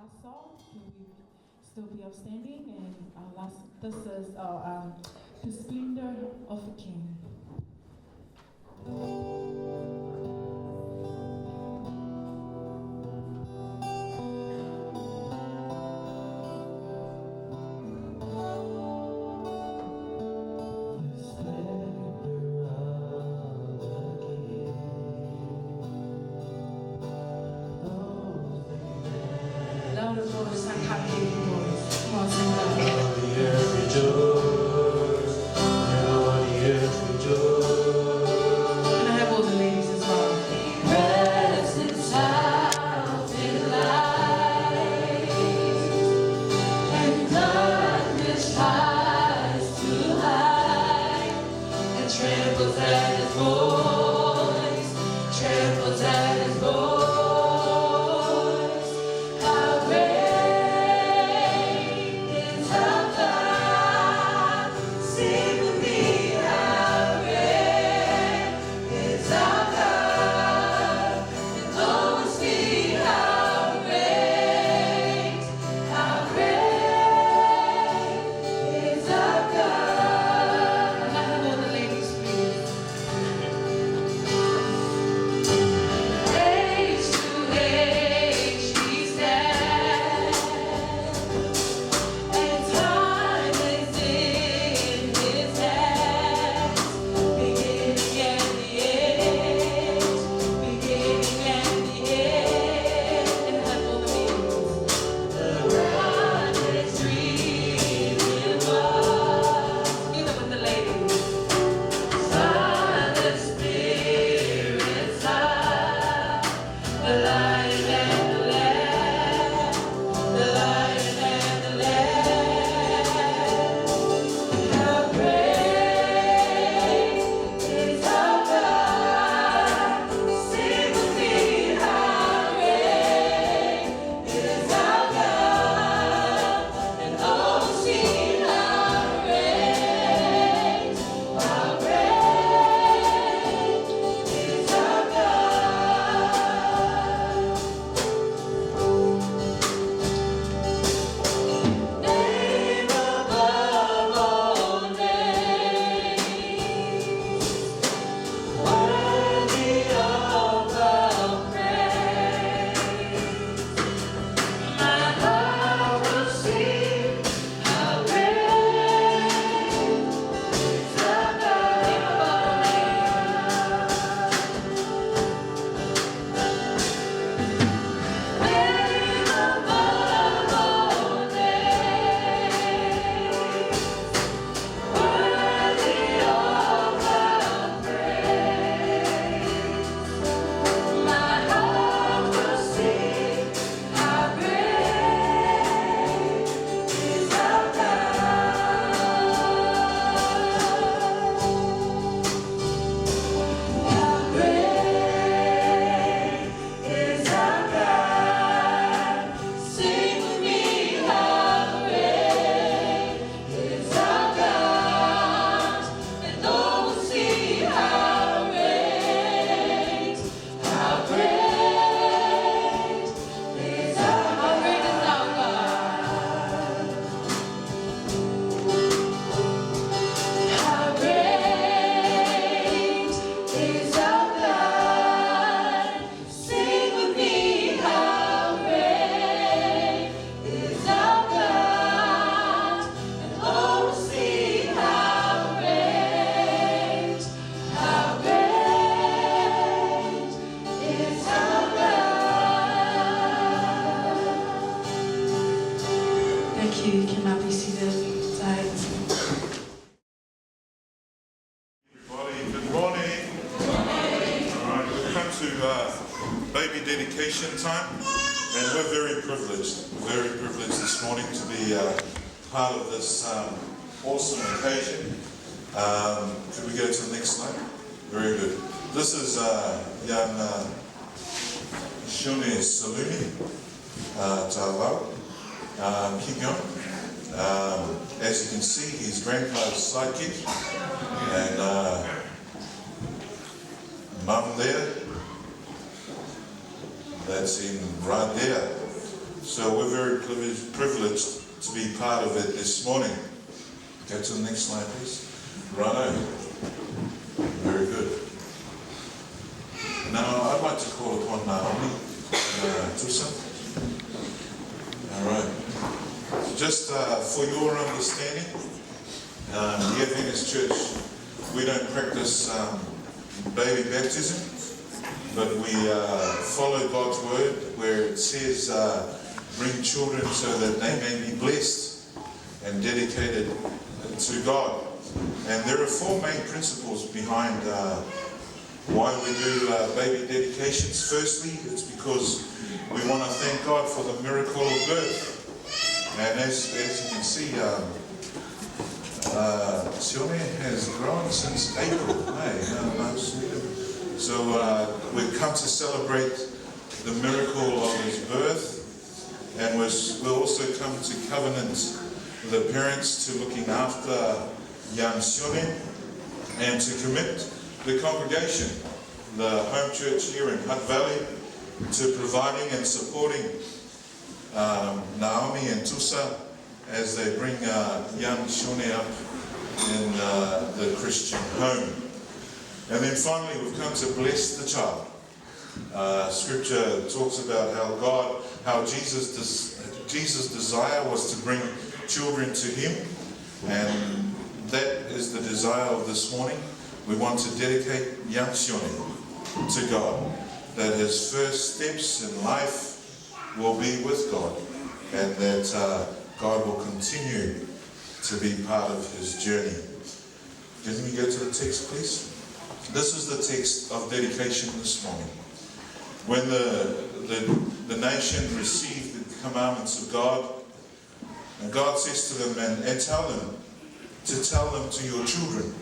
last song. Can we still be upstanding? And our last, this is The Splendor of a King. Louder voice, I can't hear your voice. Come on, sing loud. The earth rejoice, the earth rejoice. Can I have all the ladies as well? Rest itself in light, and darkness tries to hide, and trembles at his voice, trembles at his voice. Thank you. You can now be seated. Side. Everybody, good morning. All right, we've come to baby dedication time, and we're very privileged this morning to be part of this awesome occasion. Could we go to the next slide? Very good. This is young Shune Salumi Tawau. Keep going. As you can see, he's grandpa's sidekick, and mum there, that's in right there. So we're very privileged to be part of it this morning. Go to the next slide, please. Righto. Very good. Now I'd like to call upon Naomi Tusa. All right. Just for your understanding, the Adventist Church, we don't practice baby baptism, but we follow God's word where it says bring children so that they may be blessed and dedicated to God. And there are four main principles behind why we do baby dedications. Firstly, it's because we want to thank God for the miracle of birth. And as you can see, Sione has grown since April. So we've come to celebrate the miracle of his birth, and we'll also come to covenant the parents to looking after young Sione and to commit the congregation, the home church here in Hutt Valley, to providing and supporting Naomi and Tusa as they bring young Sione up in the Christian home. And then finally we've come to bless the child. Scripture talks about how Jesus' desire was to bring children to him, and that is the desire of this morning. We want to dedicate young Sione to God, that his first steps in life will be with God, and that God will continue to be part of his journey. Can we go to the text, please? This is the text of dedication this morning. When the nation received the commandments of God, and God says to them, and tell them to your children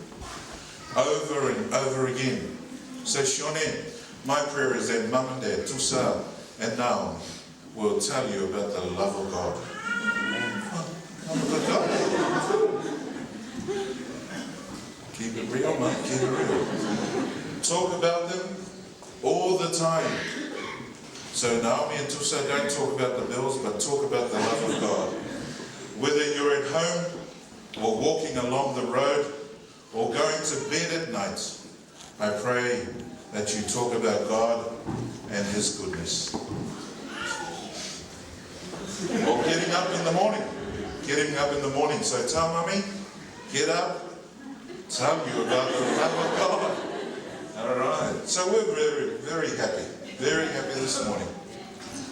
over and over again. So Sione, my prayer is that Mum and Dad, Tusa and Naomi, will tell you about the love of God. Love of God. Keep it real, Mum, keep it real. Talk about them all the time. So Naomi and Tusa, don't talk about the bills, but talk about the love of God. Whether you're at home or walking along the road or going to bed at night, I pray that you talk about God and his goodness. Or getting up in the morning. Getting up in the morning. So tell Mummy, get up, tell you about the love of God. All right. So we're very, very happy this morning.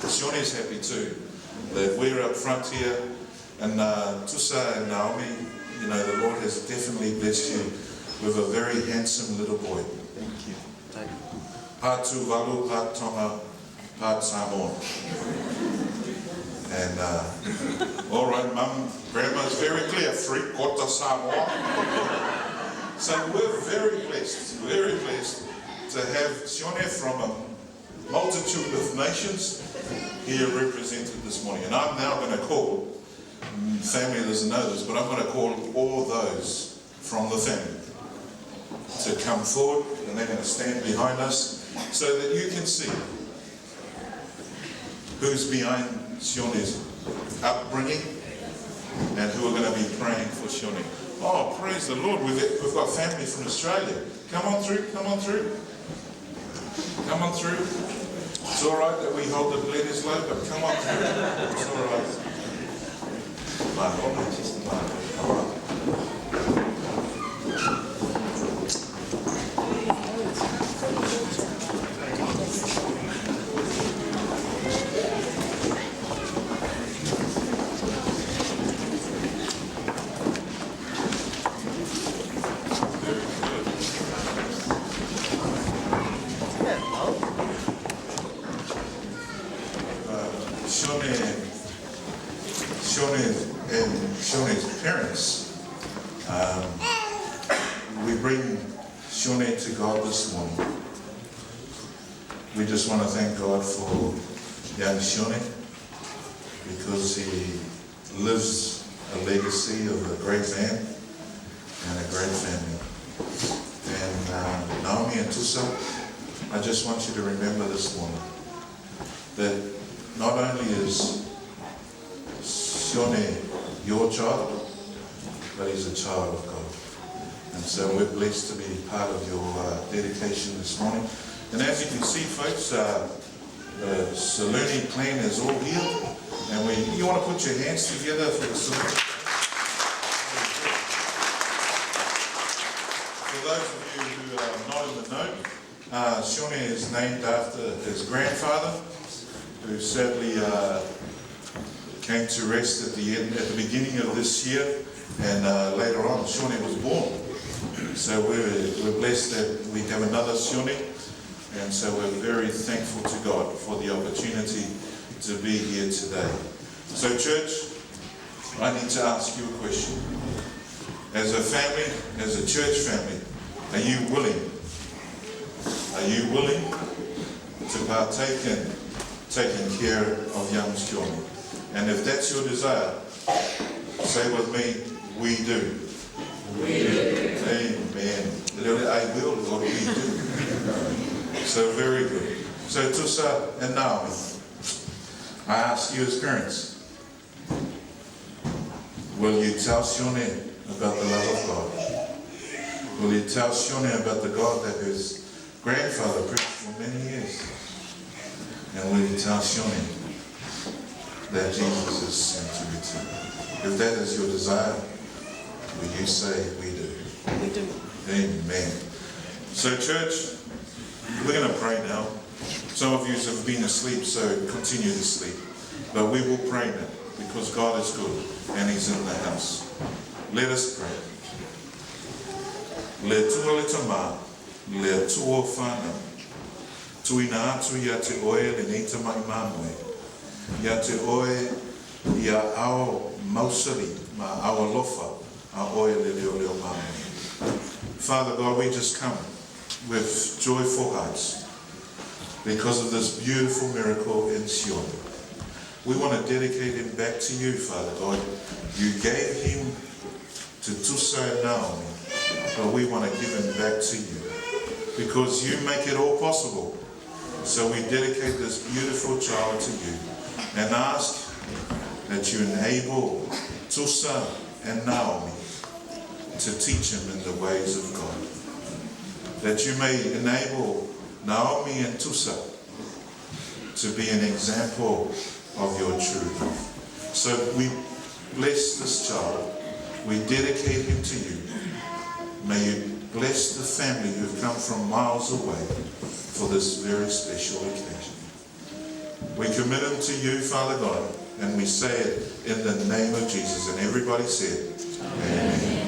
Sione's happy too that we're up front here, and Tusa and Naomi, you know, the Lord has definitely blessed you with a very handsome little boy. Thank you. Patu Valu, Pat Tonga, Pat Samoa. And all right, Mum, Grandma's very clear, Free Kota Samoa. So we're very blessed to have Sione from a multitude of nations here represented this morning. And I'm now going to call, family doesn't know this, but I'm going to call all those from the family to come forward, and they're going to stand behind us so that you can see who's behind Sione's upbringing and who are going to be praying for Sione. Oh, praise the Lord. We've got family from Australia. Come on through. Come on through. Come on through. It's all right that we hold the letters low, but come on through. It's all right. All right. Sione's parents, we bring Sione to God this morning. We just want to thank God for young Sione, because he lives a legacy of a great man and a great family. And Naomi and Tusa, I just want you to remember this morning that not only is Sione your child, but he's a child of God. And so we're blessed to be part of your dedication this morning. And as you can see, folks, the Saluni clan is all healed. And you want to put your hands together for the Saluni. For those of you who are not in the know, Sione is named after his grandfather, who sadly came to rest at the beginning of this year, and later on Sione was born. So we're blessed that we have another Sione, and so we're very thankful to God for the opportunity to be here today. So church, I need to ask you a question. As a family, as a church family, are you willing to partake in taking care of young Sione? And if that's your desire, say with me, we do. We do. Amen. I will, Lord, we do. So very good. So Tusa and Naomi, I ask you as parents, will you tell Sione about the love of God? Will you tell Sione about the God that his grandfather preached for many years? And will you tell Sione that Jesus is sent to return? If that is your desire, will you say we do? We do. Amen. So church, we're going to pray now. Some of you have been asleep, so continue to sleep. But we will pray now, because God is good and he's in the house. Let us pray. Le tua le tama, le tua whana. Tuina atu ia te oe le nei tamai mamue. Ia te oe ia ao mausari ma ao lofa a oe le leo leo mamue. Father God, we just come with joyful hearts because of this beautiful miracle in Sione. We want to dedicate him back to you, Father God. You gave him to Tusa and Naomi, but we want to give him back to you because you make it all possible. So we dedicate this beautiful child to you and ask that you enable Tusa and Naomi to teach him in the ways of God. That you may enable Naomi and Tusa to be an example of your truth. So we bless this child. We dedicate him to you. May you bless the family who've come from miles away for this very special occasion. We commit him to you, Father God, and we say it in the name of Jesus. And everybody said, Amen. Amen.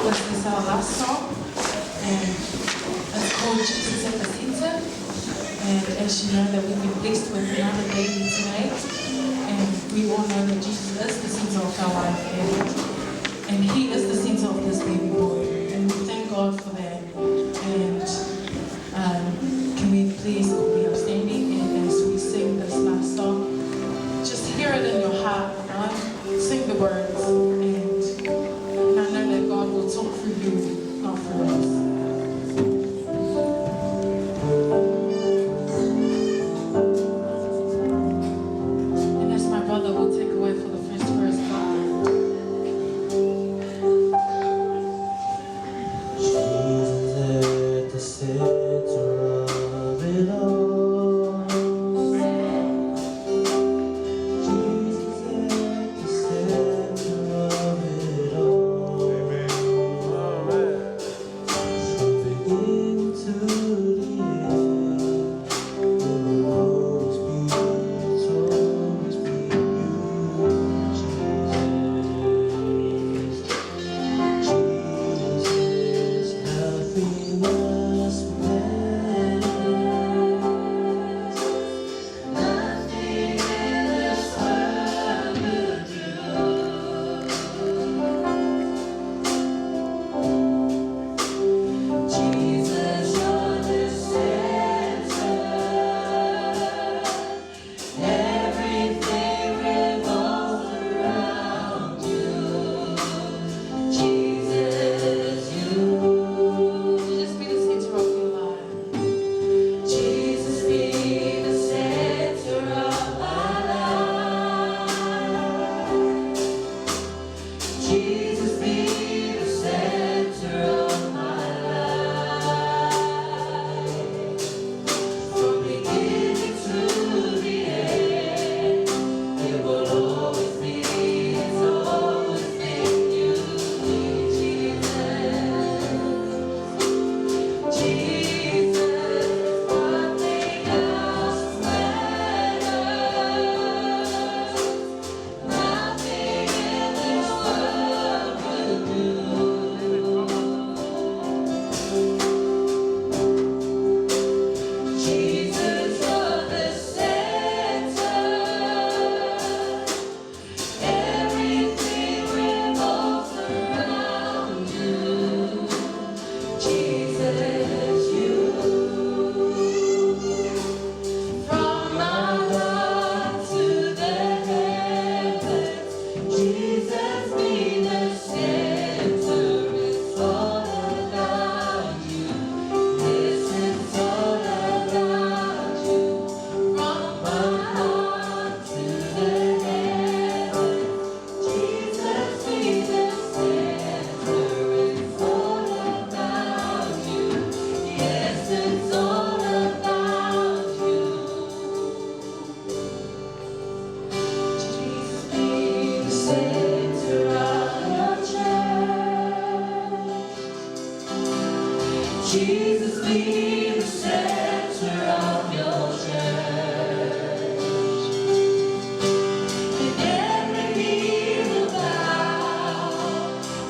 This is our last song, and it's called Jesus at the Center. And as you know, that we've been blessed with another baby tonight, and we all know that Jesus is the center of our life, and he is the center of this baby boy, and we thank God for that. And can we please be upstanding, and as we sing this last song, just hear it in your heart, right? Sing the words, and I know that God will talk through you, not through us. And as my brother will take away for the first verse, God. Jesus, be the center of your church. And every knee will bow,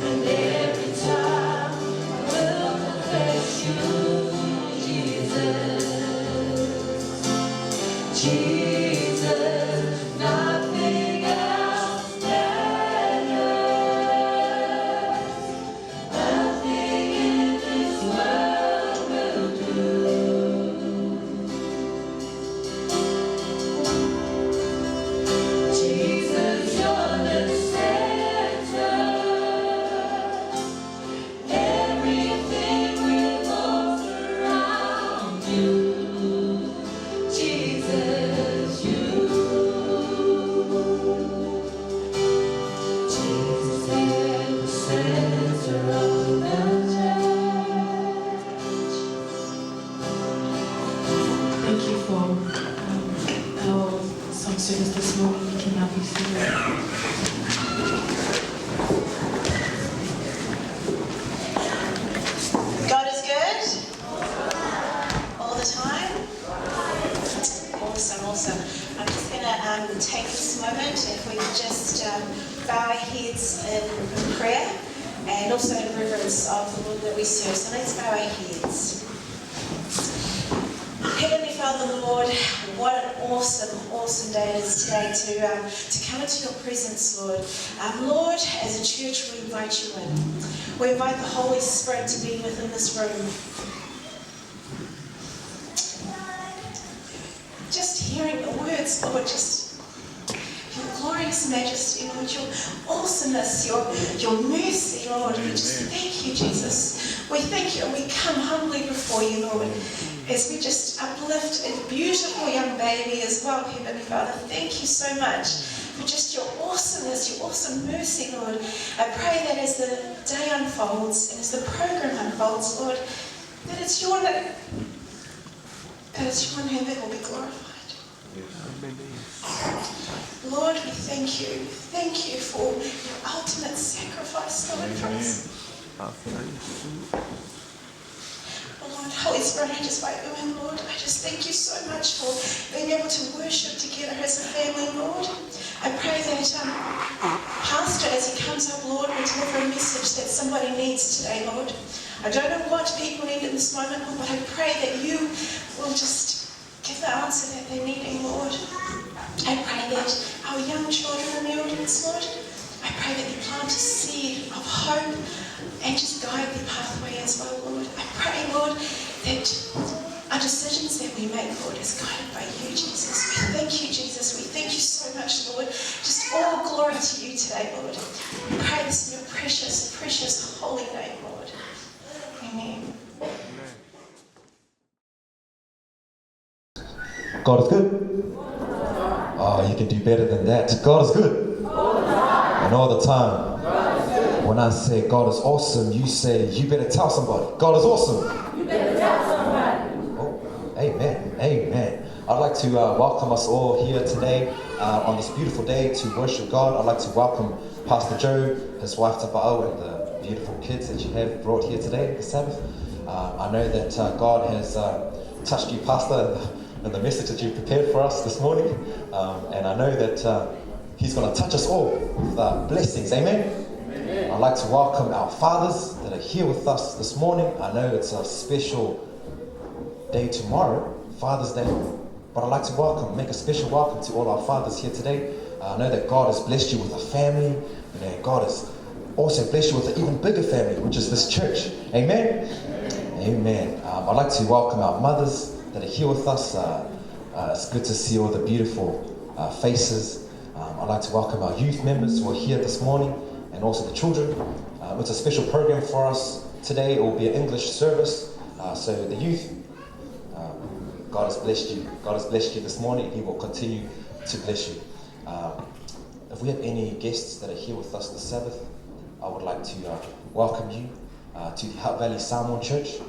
and every tongue will confess you, Jesus. Jesus, nothing else matters. Nothing in this world will do. Jesus, you're the center. Everything revolves around you. Jesus, you. Jesus, you're the center of the church. Thank you for our song service this morning. You can now be seated. God is good all the time. Awesome, awesome. I'm just going to take this moment, if we could just bow our heads in prayer and also in reverence of the Lord that we serve. So let's bow our heads. Heavenly Father, Lord, what an awesome, awesome day it is today to come into your presence, Lord. Lord, as a church, we invite you in. We invite the Holy Spirit to be within this room. Just hearing the words, Lord, just your glorious majesty, Lord, your awesomeness, your mercy, Lord. We just thank you, Jesus. We thank you and we come humbly before you, Lord, as we just uplift a beautiful young baby as well, Heavenly Father. Thank you so much for just your awesomeness, your awesome mercy, Lord. I pray that as the day unfolds and as the program unfolds, Lord, that it's your name that will be glorified. Lord, we thank you. Thank you for your ultimate sacrifice, Lord, for us. Lord, Holy Spirit, I just invite you in, Lord. I just thank you so much for being able to worship together as a family, Lord. I pray that Pastor, as he comes up, Lord, will deliver a message that somebody needs today, Lord. I don't know what people need in this moment, Lord, but I pray that you will just give the answer that they're needing, Lord. I pray that our young children in the audience, Lord, I pray that you plant a seed of hope and just guide their pathway as well, Lord. I pray, Lord, that our decisions that we make, Lord, is guided by you, Jesus. We thank you, Jesus. We thank you so much, Lord. Just all glory to you today, Lord. We pray this in your precious, precious holy name, Lord. Amen. God is good. Oh, you can do better than that. God is good. And all the time. When I say God is awesome, you say, you better tell somebody. God is awesome. You better tell somebody. Oh, amen. Amen. I'd like to welcome us all here today on this beautiful day to worship God. I'd like to welcome Pastor Joe, his wife Tapa'au, and the beautiful kids that you have brought here today, this Sabbath. I know that God has touched you, Pastor, and the message that you prepared for us this morning. And I know that He's going to touch us all with blessings. Amen? Amen. I'd like to welcome our fathers that are here with us this morning. I know it's a special day tomorrow, Father's Day. But I'd like to make a special welcome to all our fathers here today. I know that God has blessed you with a family. And that God has also blessed you with an even bigger family, which is this church. Amen? Amen. I'd like to welcome our mothers that are here with us. It's good to see all the beautiful faces. I'd like to welcome our youth members who are here this morning, and also the children. It's a special program for us today. It will be an English service. So the youth, God has blessed you. God has blessed you this morning. He will continue to bless you. If we have any guests that are here with us this Sabbath, I would like to welcome you to the Hutt Valley Samoan Church.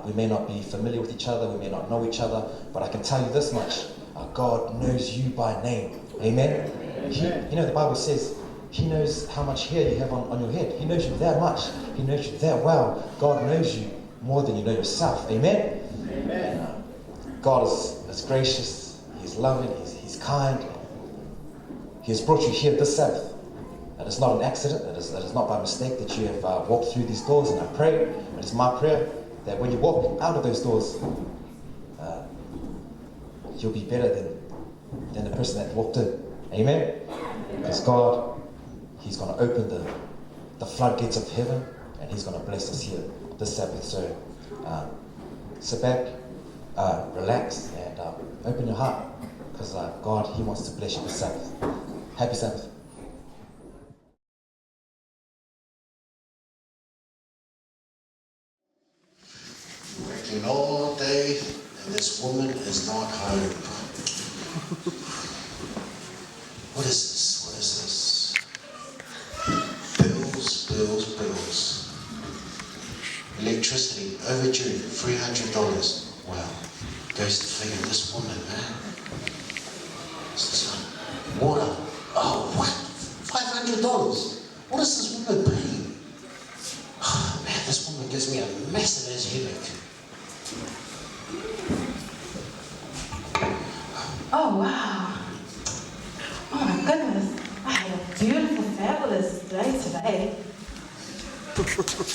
We may not be familiar with each other, we may not know each other, but I can tell you this much, God knows you by name. Amen? The Bible says He knows how much hair you have on your head. He knows you that much. He knows you that well. God knows you more than you know yourself. Amen? Amen. God is gracious, He's loving, He's kind. He has brought you here this Sabbath. It is not an accident, it is not by mistake that you have walked through these doors, and I pray, it is my prayer, that when you walk out of those doors, you'll be better than the person that walked in. Amen? Because God, He's going to open the floodgates of heaven, and He's going to bless us here this Sabbath. So sit back, relax, and open your heart, because God, He wants to bless you this Sabbath. Happy Sabbath. Working all day, and this woman is not home. What is this? What is this? Bills, bills, bills. Electricity overdue, $300. Wow. Goes to figure, this woman, man. Water. Oh, what? $500. What is this woman paying? Oh, man, this woman gives me a massive ass headache. Oh, wow. Oh, my goodness. I had a beautiful, fabulous day today. Oh,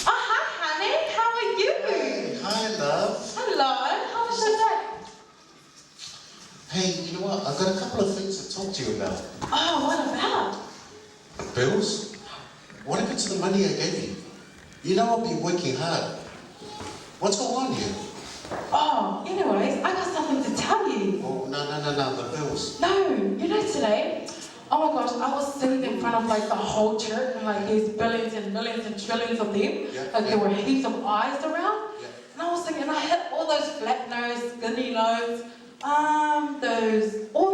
hi, honey. How are you? Hey, hi, love. Hello. How was your day? Hey, you know what? I've got a couple of things to talk to you about. Oh, what about? Bills? What happened to the money I gave you? You know I've been working hard. What's going on here? Oh, anyways, I got something to tell you. Oh, no, the bills. No, you know today, oh my gosh, I was sitting in front of like the whole church and like there's billions and millions and trillions of them. Yeah, Like yeah. there were heaps of eyes around. Yeah. And I was thinking, I hit all those flat notes, skinny notes, all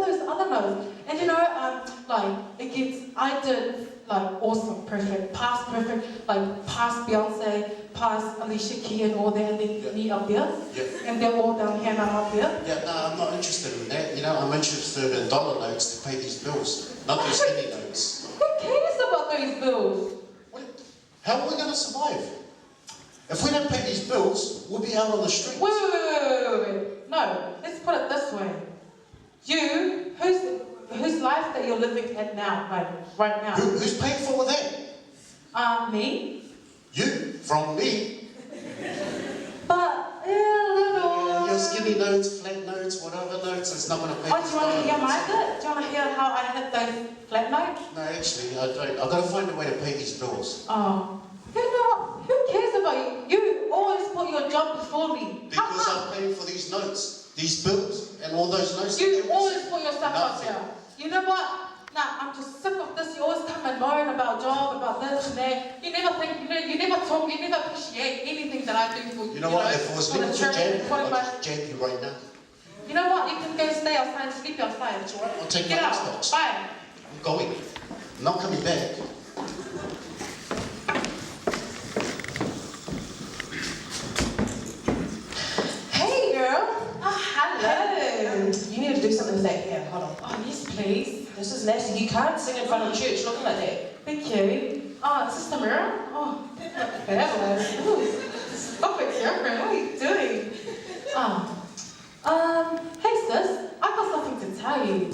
those other notes. And you know, like it gets, I did like awesome, perfect, past Beyonce, past Alicia Keys and all that, and then Yeah. me up there. Yeah. And they're all down here and I'm up there. Yeah, no, I'm not interested in that. You know, I'm interested in dollar notes to pay these bills, not these skinny notes. Who cares about those bills? What? How are we going to survive? If we don't pay these bills, we'll be out on the streets. Wait. No, let's put it this way. You, whose life that you're living at now, like right now? Who's paying for all that? Me. You? From me? But, little. Your skinny notes, flat notes, whatever notes, it's not going to pay. Oh, do you want to hear my bit? Do you want to hear how I hit those flat notes? No, actually, I don't. I've got to find a way to pay these bills. Oh, you know what? Who cares about you? You always put your job before me. Because I'm paying for these notes, these bills, and all those notes. You that give always us. put your stuff out Nothing. there. You know what? Nah, I'm just sick of this. You always come and moan about job, about this and that. You never think, you never talk, you never appreciate anything that I do for you. You know what? If it was for the legal to church, jab, for I'd my- just jab you right now. You know what? You can go stay outside and sleep outside. I'll take Get my out. Xbox. Bye. I'm going. I'm not coming back. Hey, girl. Oh, hello. You need to do something with that hair. Hold on. Oh, yes, please. This is nasty. You can't sing in front of church looking like that. Thank you. Oh, is this the mirror? Oh, fabulous. Ooh, stop it, girlfriend. What are you doing? Hey sis, I got something to tell you.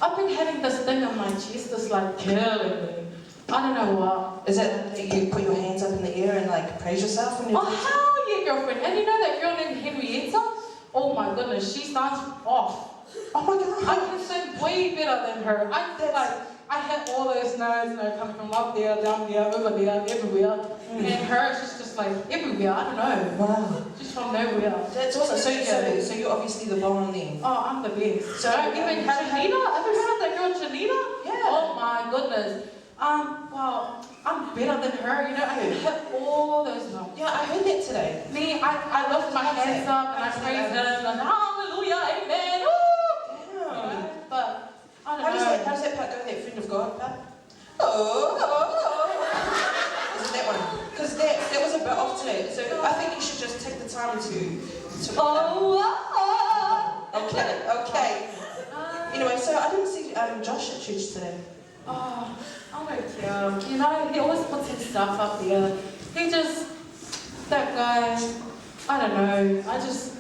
I've been having this thing on my chest that's like killing me. I don't know what. Is it that you put your hands up in the air and like praise yourself when you're Oh, hell yeah, girlfriend. And you know that girl named Henrietta? Oh my goodness, she sounds off. Oh my god. I can sing way better than her. I hit all those notes, you know, coming from up there, down there, over there, everywhere. And her, she's just like everywhere. I don't know. Wow. She's from nowhere. That's awesome. So you're obviously the bomb then. Oh, I'm the best. So even Janita, have you heard of that girl Janita? Yeah. Oh my goodness. Well, I'm better than her. You know, I can hit all those notes. Yeah, I heard that today. Me, I lift my hands up and I praise him and hallelujah, amen. Woo! Yeah. But I don't How know. does that part go, that friend of God part? Oh. Is it that one? Because that was a bit off today. So I think you should just take the time to Okay. Anyway, so I didn't see Josh at church today. Oh, I don't care. You know, he always puts his stuff up there. He just, that guy, I don't know,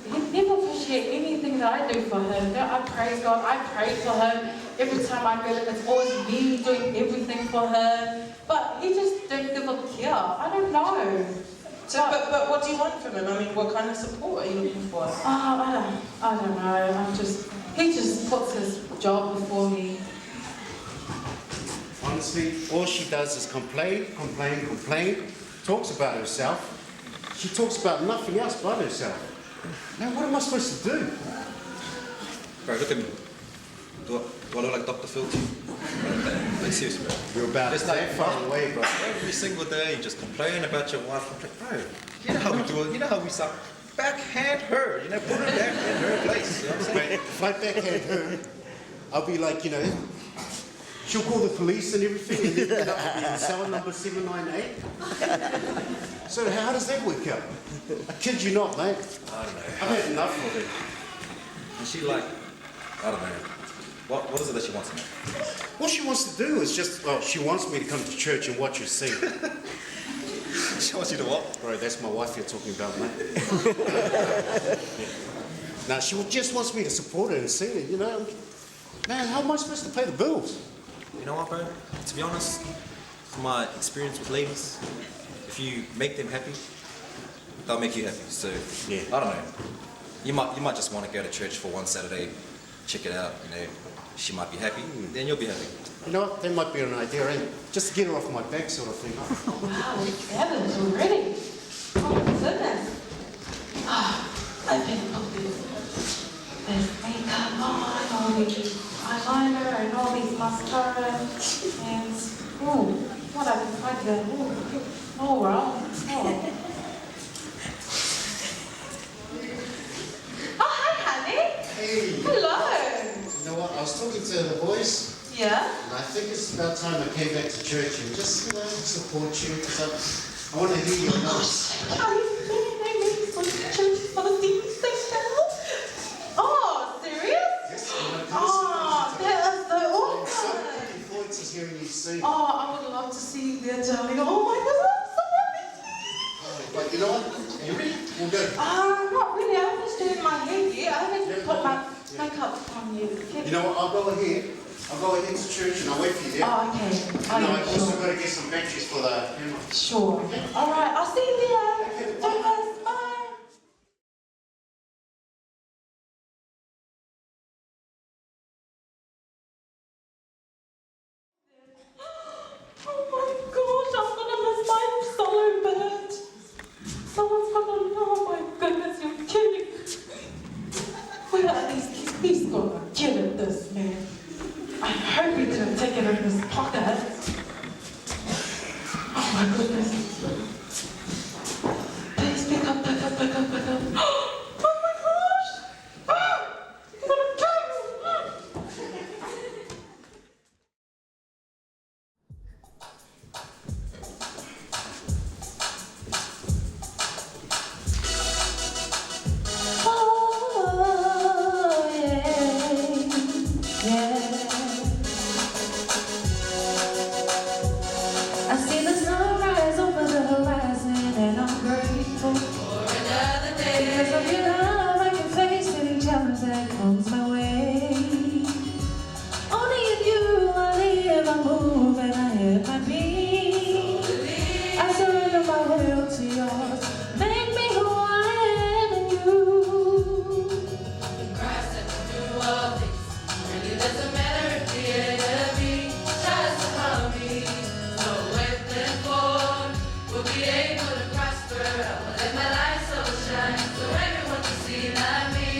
he never appreciates anything that I do for him. I praise God, I pray for him. Every time I go to him, it's always me doing everything for him. But he just don't give a care. I don't know. So, but what do you want from him? I mean, what kind of support are you looking for? I don't know. He just puts his job before me. Honestly, all she does is complain, talks about herself. She talks about nothing else but herself. Now, what am I supposed to do? Bro, look at me. Do I look like Dr. Phil to you? Like, seriously, bro. You're about Just that like, far away, bro. Every single day, you just complain about your wife. I'm like, bro, you know how we do it. You know how we suck. Backhand her. You know, put her back in her place. You know what I'm saying? Mate, if I backhand her, I'll be like, she'll call the police and everything, and then I'll be in cell number 798. So how does that work out? I kid you not, mate. I don't know. I've had enough of it. And she like, I don't know. What is it that she wants to know? What she wants to do is she wants me to come to church and watch her sing. She wants you to what? Bro, that's my wife you're talking about, mate. Now, she just wants me to support her and sing it, Man, how am I supposed to pay the bills? You know what, bro? To be honest, from my experience with ladies, if you make them happy, they'll make you happy. So, Yeah. I don't know. You might just want to go to church for one Saturday, check it out, she might be happy, then you'll be happy. You know what? That might be an idea, eh? Just to get her off my back sort of thing. Wow, it's Evans already. Oh my goodness. I've been put this makeup on, all these eyeliner and all these mascara and what I've been trying to wrong. Oh, hi honey. Hey, Hello. you know what? I was talking to the boys, Yeah? and I think it's about time I came back to church and just, support you, because I want to hear your notes. Oh, serious? Yes, Oh, that is so I'm so awesome. looking forward to hearing you sing. Oh, I would love to see you there, darling. Oh my goodness, I'm so happy. But you know what? Are you ready? We'll go. Not really. I'm just doing my hair yet. I haven't put my makeup on yet. You know what? I'll go ahead to church and I'll wait for you there. Oh, okay. And I've also Sure. got to get some batteries for the camera. Sure. All right. I'll see you there. Bye. Bye. Oh my gosh, I'm gonna miss my solo band. Someone's gonna, oh my goodness, you're kidding. Where are these kids? He's gonna get at this, man. I hope he didn't take it in his pocket. Oh my goodness. Please pick up. Oh my gosh. He's gonna kill you. Oh, yeah. I see the sunrise over the horizon, and I'm grateful for another day. Because of your love, I can face any challenge that comes my way. Only in you I live, I move, and I have my being. I surrender my will to yours. Make me who I am in you. Christ that can do all things. Really doesn't matter if the enemy tries to harm me. No weapon formed will be able to prosper. I will let my light so shine so everyone can see not me,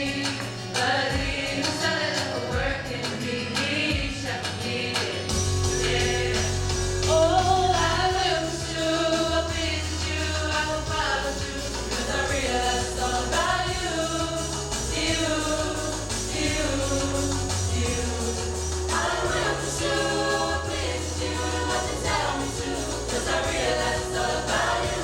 but He who started a work in me, He shall complete it. Yeah. Oh, I will pursue, I'll please you, I will follow you, 'cause I realize it's all about you. You. I will pursue, please you, what you tell me to, 'cause I realize it's all about you.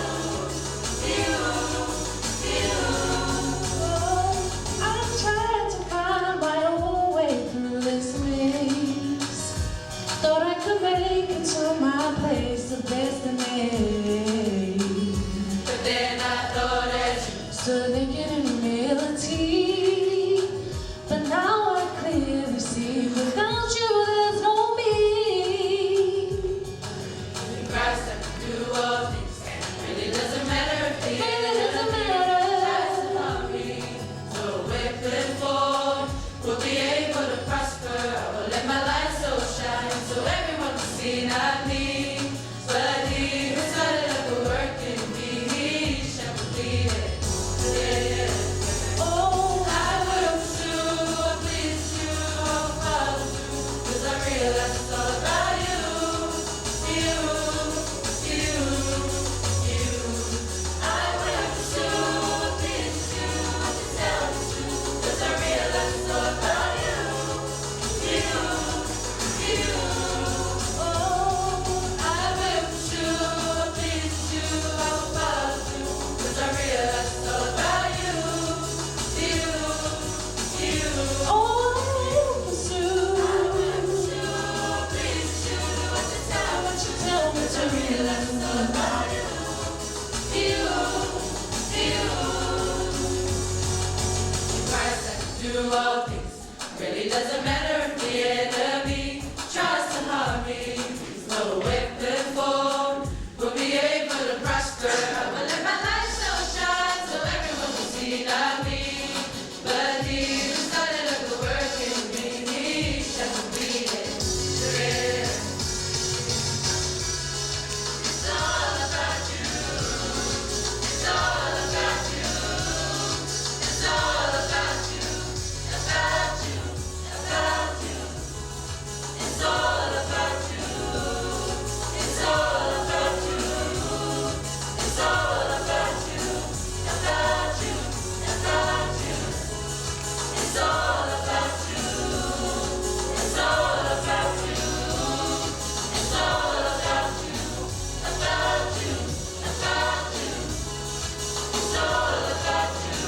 stood naked in humility, but now I clearly see without you there's no me. In Christ I can do all things. It really doesn't matter if the Really doesn't enemy matter. tries to harm me. No weapon formed will be able to prosper. I will let my light so shine so everyone can see not me, but He who started a good work in me, He shall complete it. Yeah. Oh, I will pursue, I please you, I will follow you, 'cause I realize it's all about you, you, you, you. I will pursue, I please you, I just tell the truth, 'cause I realize it's all about you, you, you. Oh, I will pursue, I please you, I will follow you, 'cause I realize it's all about you, you, you. oh, I will pursue. Tell me to realize it's all about Do all things. Really doesn't matter if the enemy tries to harm me. No weapon formed will be able to prosper. I will let my light so shine so everyone will see not me, but He who started a good work in me, He shall complete it. Yeah. It's all about you. It's all about you. It's all about you. About you. About you. It's all about you. It's all about you. It's all about you. About you. About you. It's all about you. It's all about you. It's all about you. About you. About you. It's all about you.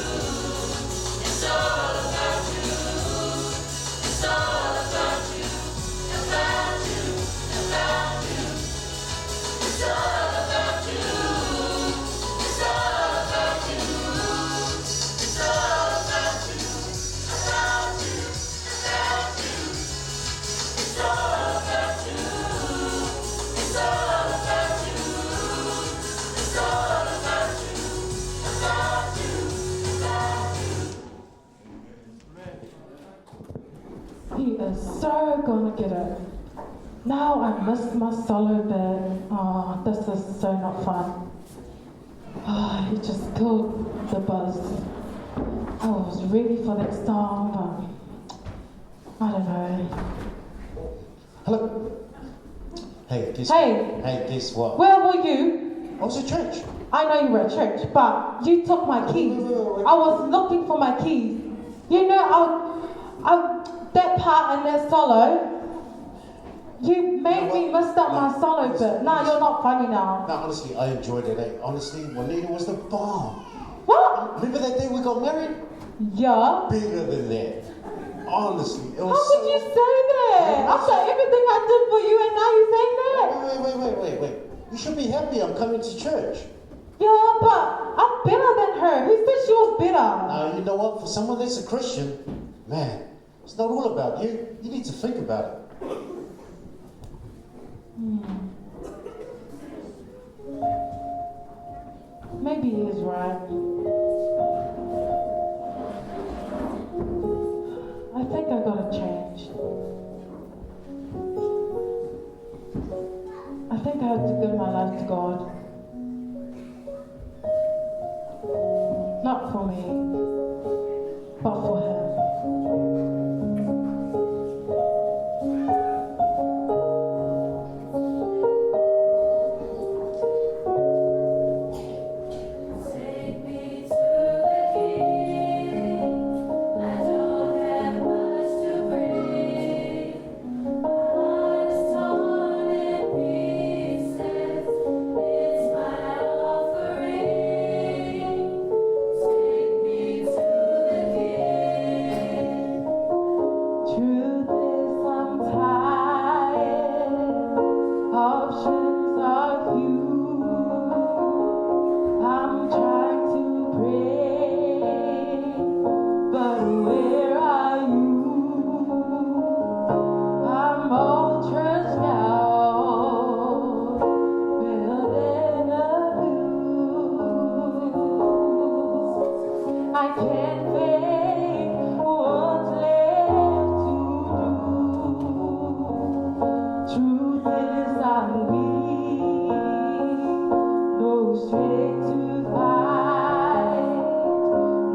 It's all about you. It's all about you. About you. About you. It's all about you. It's all about you. It's all about you. About you. About you. It's all about you. It's all about you. It's all about you. About you. About you. He is so gonna get it. Now I missed my solo bit. Oh, this is so not fun. Oh, he just killed the buzz. I was ready for that song, but I don't know. Hello. Hey, guess Hey. Hey, guess what? Where were you? I was at church. I know you were at church, but you took my keys. I was looking for my keys. You know, that part in that solo, you made me miss out my solo bit. Nah, you're not funny now. No, honestly, I enjoyed it. Eh? Honestly, Juanita was the bomb. What? Remember that day we got married? Yeah. Better than that. Honestly, it was How could you say that? After everything I did for you and now you saying that? Wait. You should be happy I'm coming to church. Yeah, but I'm better than her. Who said she was better? Now, you know what? For someone that's a Christian, man, it's not all about you. You need to think about it. Maybe he is right. I think I gotta change. I think I have to give my life to God. Not for me, but for Him. Take me to the King. I don't have much to bring. My heart is torn in pieces. It's my offering. Take me to the King. I can't think what's left to do. Truth is I'm weak, no strength to fight,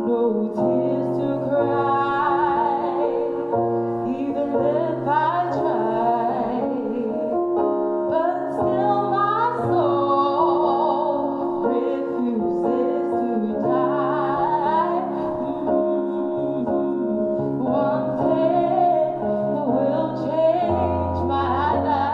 no tears to cry, even if I try. But still my soul refuses to die. One day will change my life.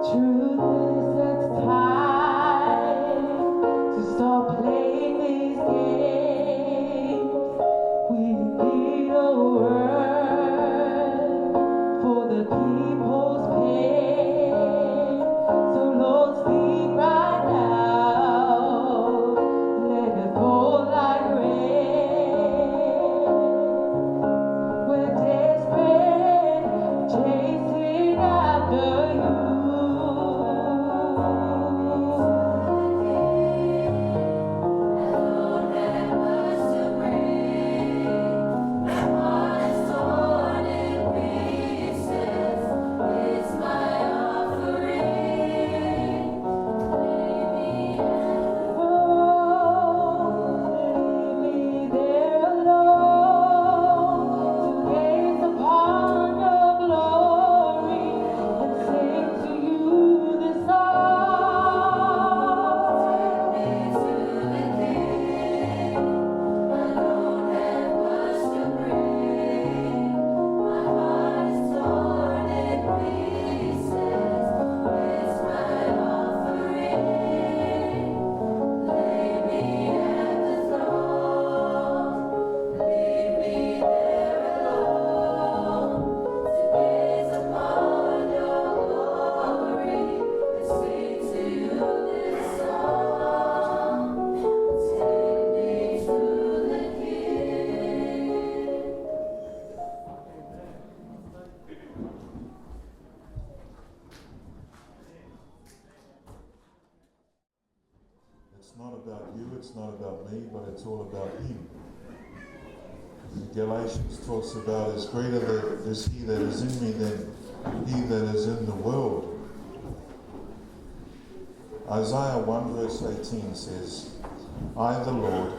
Truth is it's time to stop playing these games. We need a word for the people's pain. So Lord, speak right now. Let it fall like rain. We're desperate, chasing after you. Leave me there alone to gaze upon your glory and sing to you this song. Take me to the King. I don't have much to bring. My heart is torn in pieces. It's my offering. Lay me at the throne. Leave me there alone to gaze upon your glory and sing to you this song. Take me to the King. It's not about you, it's not about me, but it's all about Him. Galatians talks about is greater is He that is in me than he that is in the world. Isaiah 1 verse 18 says, I, the Lord,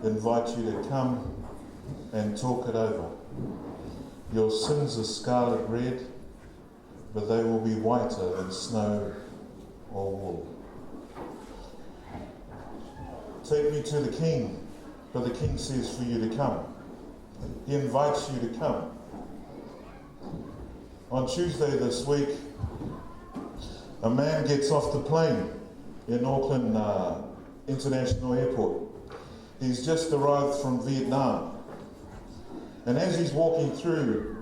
invite you to come and talk it over. Your sins are scarlet red, but they will be whiter than snow or wool. Take me to the King, but the King says for you to come. He invites you to come. On Tuesday this week, a man gets off the plane in Auckland International Airport. He's just arrived from Vietnam. And as he's walking through,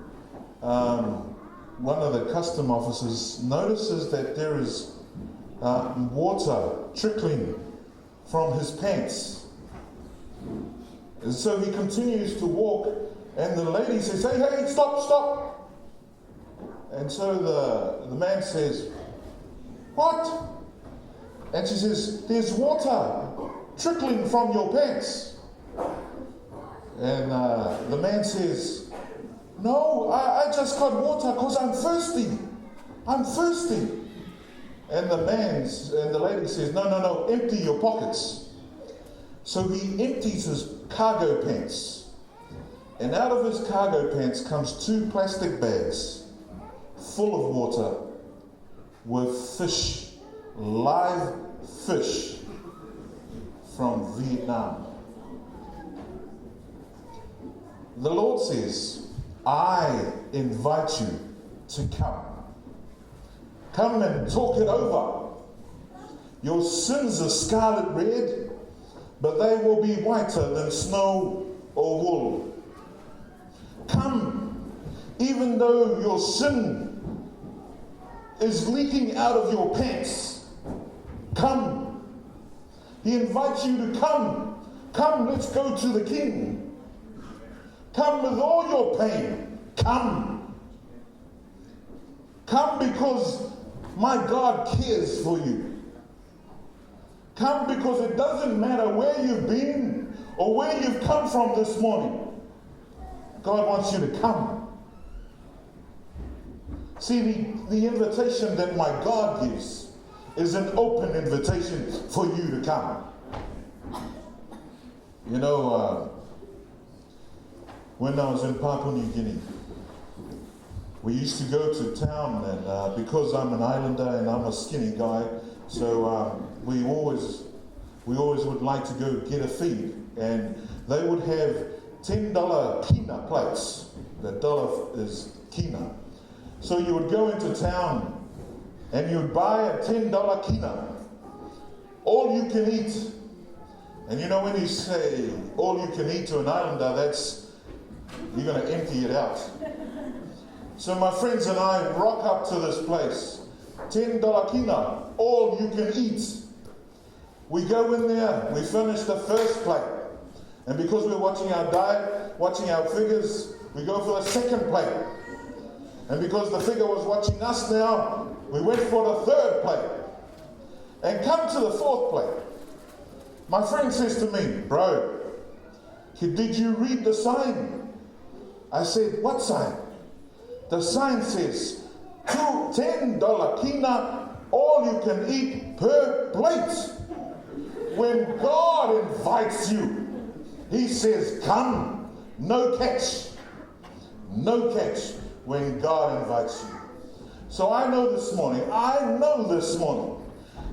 one of the custom officers notices that there is water trickling from his pants. And so he continues to walk, and the lady says, hey, stop, stop. And so the man says, what? And she says, there's water trickling from your pants. And the man says, no, I just got water because I'm thirsty. I'm thirsty. And the lady says, no, empty your pockets. So he empties his cargo pants. And out of his cargo pants comes 2 plastic bags full of water with fish, live fish from Vietnam. The Lord says, I invite you to come. Come and talk it over. Your sins are scarlet red, but they will be whiter than snow or wool. Come, even though your sin is leaking out of your pants. Come. He invites you to come. Come, let's go to the King. Come with all your pain. Come. Come because my God cares for you. Come because it doesn't matter where you've been or where you've come from this morning. God wants you to come. See, the invitation that my God gives is an open invitation for you to come. You know, when I was in Papua New Guinea, we used to go to town, and because I'm an islander and I'm a skinny guy, so we always would like to go get a feed, and they would have $10 kina plates. The dollar is kina. So you would go into town and you would buy a $10 kina, all you can eat. And you know, when you say all you can eat to an islander, that's, you're going to empty it out. So my friends and I rock up to this place, $10 kina, all you can eat. We go in there, we finish the first plate. And because we're watching our diet, watching our figures, we go for the second plate. And because the figure was watching us now, we went for the third plate. And come to the fourth plate. My friend says to me, bro, did you read the sign? I said, what sign? The sign says, $10 kina, all you can eat per plate. When God invites you, He says, come, no catch. No catch when God invites you. So I know this morning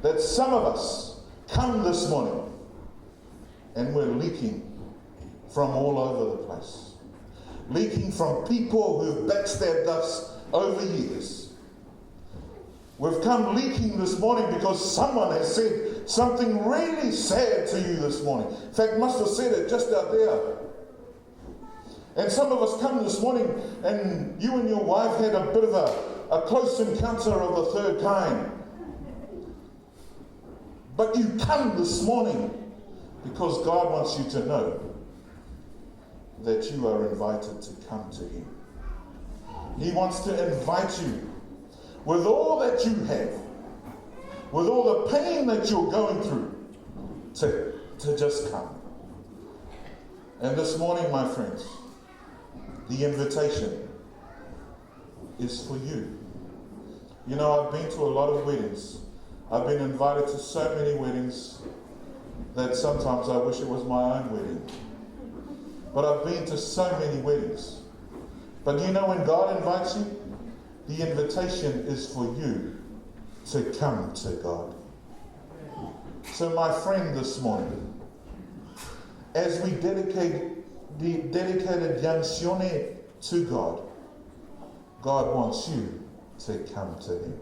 that some of us come this morning and we're leaking from all over the place. Leaking from people who've backstabbed us over years. We've come leaking this morning because someone has said something really sad to you this morning. In fact, must have said it just out there. And some of us come this morning and you and your wife had a bit of a close encounter of the third kind. But you come this morning because God wants you to know that you are invited to come to Him. He wants to invite you with all that you have, with all the pain that you're going through, to just come. And this morning, my friends, the invitation is for you. You know, I've been to a lot of weddings. I've been invited to so many weddings that sometimes I wish it was my own wedding. But I've been to so many weddings. But you know, when God invites you, the invitation is for you to come to God. So my friend, this morning, as we dedicated Yansione to God, God wants you to come to Him.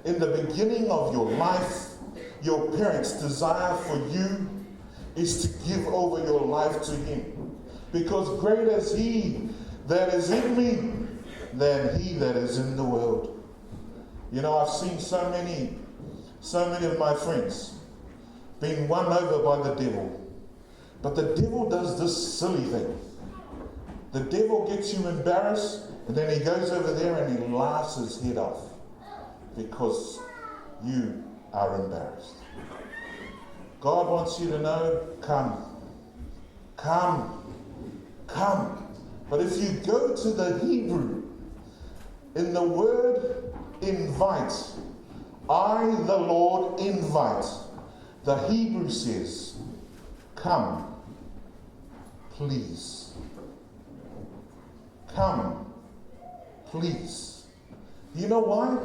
In the beginning of your life, your parents' desire for you is to give over your life to Him. Because greater is He that is in me than he that is in the world. You know, I've seen so many of my friends being won over by the devil. But the devil does this silly thing. The devil gets you embarrassed, and then he goes over there and he laughs his head off because you are embarrassed. God wants you to know, come. Come. Come. But if you go to the Hebrew, in the word invite, I, the Lord, invite, the Hebrew says, come, please. Come, please. You know why?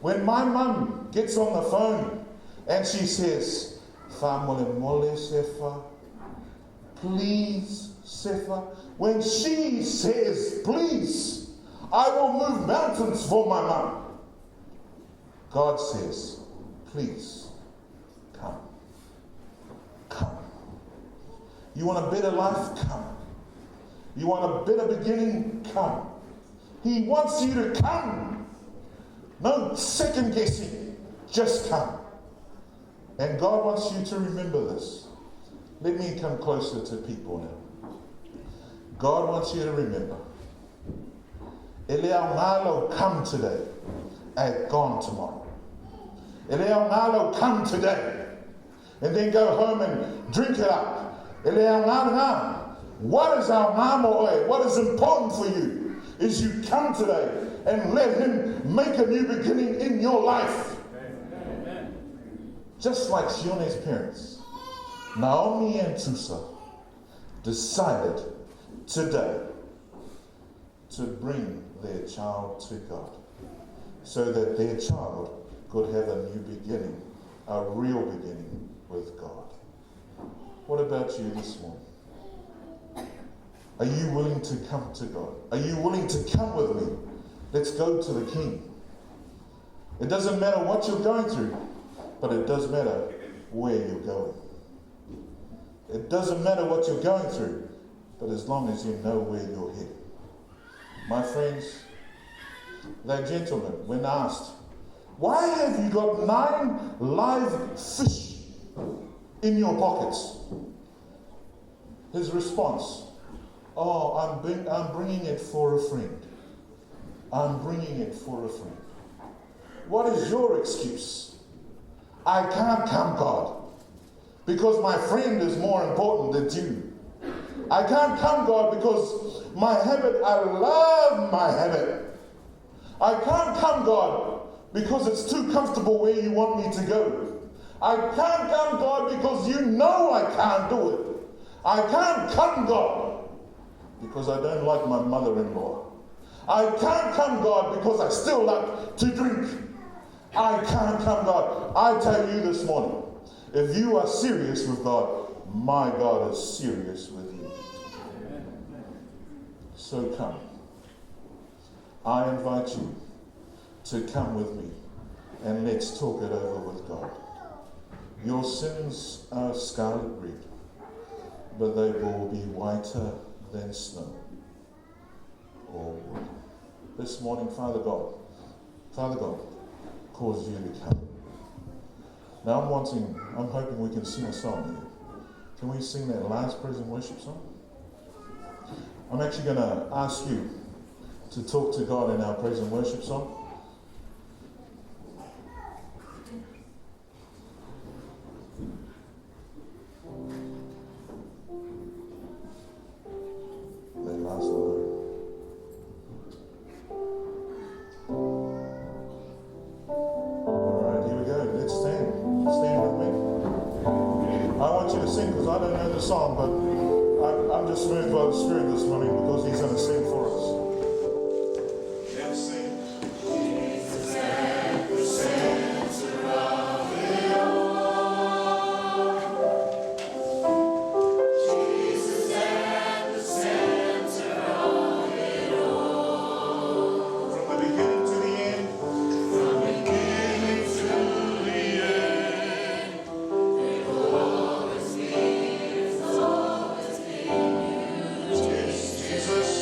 When my mum gets on the phone and she says, Sefa, please, Sefa. When she says, please, I will move mountains for my mum. God says, please, come. Come. You want a better life? Come. You want a better beginning? Come. He wants you to come. No second guessing. Just come. And God wants you to remember this. Let me come closer to people now. God wants you to remember. Ele Malo come today. And gone tomorrow. Ele Malo come today. And then go home and drink it up. Ele Malo. What is our mamo? What is important for you is you come today and let him make a new beginning in your life. Amen. Just like Shione's parents, Naomi and Tusa decided today to bring their child to God so that their child could have a new beginning, a real beginning with God. What about you this morning? Are you willing to come to God? Are you willing to come with me? Let's go to the King. It doesn't matter what you're going through, but it does matter where you're going. It doesn't matter what you're going through, but as long as you know where you're headed. My friends, that gentleman, when asked, why have you got 9 live fish in your pockets? His response, oh, I'm bringing it for a friend. I'm bringing it for a friend. What is your excuse? I can't come, God, because my friend is more important than you. I can't come, God, because my habit, I love my habit. I can't come, God, because it's too comfortable where you want me to go. I can't come, God, because you know I can't do it. I can't come, God, because I don't like my mother-in-law. I can't come, God, because I still like to drink. I can't come, God. I tell you this morning, if you are serious with God, my God is serious with you. So come. I invite you to come with me and let's talk it over with God. Your sins are scarlet red, but they will be whiter than snow or wood. This morning, Father God, cause you to come. Now I'm hoping we can sing a song here. Can we sing that last praise and worship song? I'm actually going to ask you to talk to God in our praise and worship song. That last line. Alright, here we go. Let's stand. Stand with me. I want you to sing because I don't know the song, but I'm just moved by the Spirit this morning because He's going to sing for us. Let's sing. Jesus at the center of it all. Jesus at the center of it all. From the beginning to the end. From the beginning to the end. It will always be, it's always been you. Jesus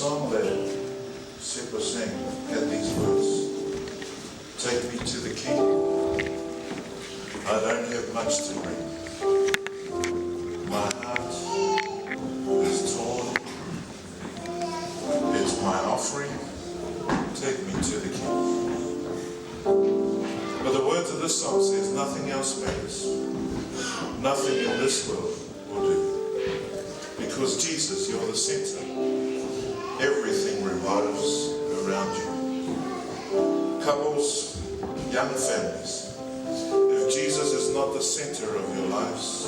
song that Sepa sang had these words. Take me to the King. I don't have much to bring. My heart is torn. It's my offering. Take me to the King. But the words of this song says nothing else matters. Nothing in this world will do. Because Jesus, you're the center. Everything revolves around you. Couples, young families, if Jesus is not the center of your lives,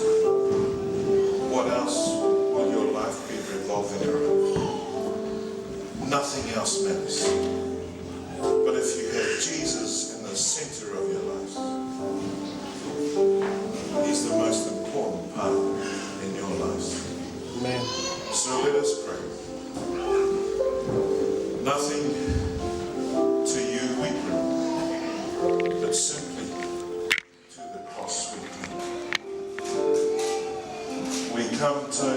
what else will your life be revolving around? Nothing else matters. But if you have Jesus in the center of your life, He's the most important part in your life. Amen. So let us pray. Nothing to you we bring, but simply to the cross we come. We come to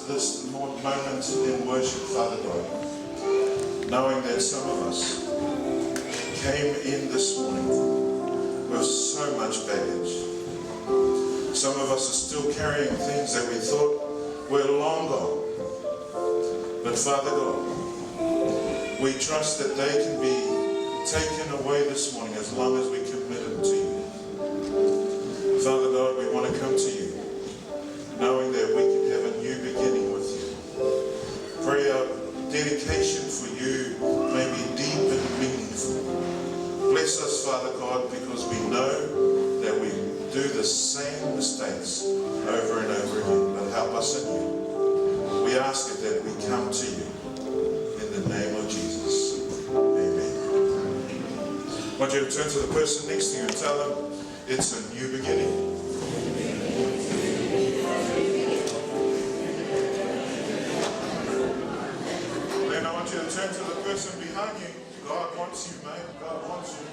this moment in worship, Father God, knowing that some of us came in this morning with so much baggage. Some of us are still carrying things that we thought were long gone. But Father God, we trust that they can be taken away this morning as long as we commit them to you. Father God, we want to come to you, knowing that we can have a new beginning with you. Pray our dedication for you may be deep and meaningful. Bless us, Father God, because we know that we do the same mistakes over and over again, but help us in you. We ask it that we come to you in the name of Jesus. Amen. I want you to turn to the person next to you and tell them it's a new beginning. Then I want you to turn to the person behind you. God wants you, mate. God wants you.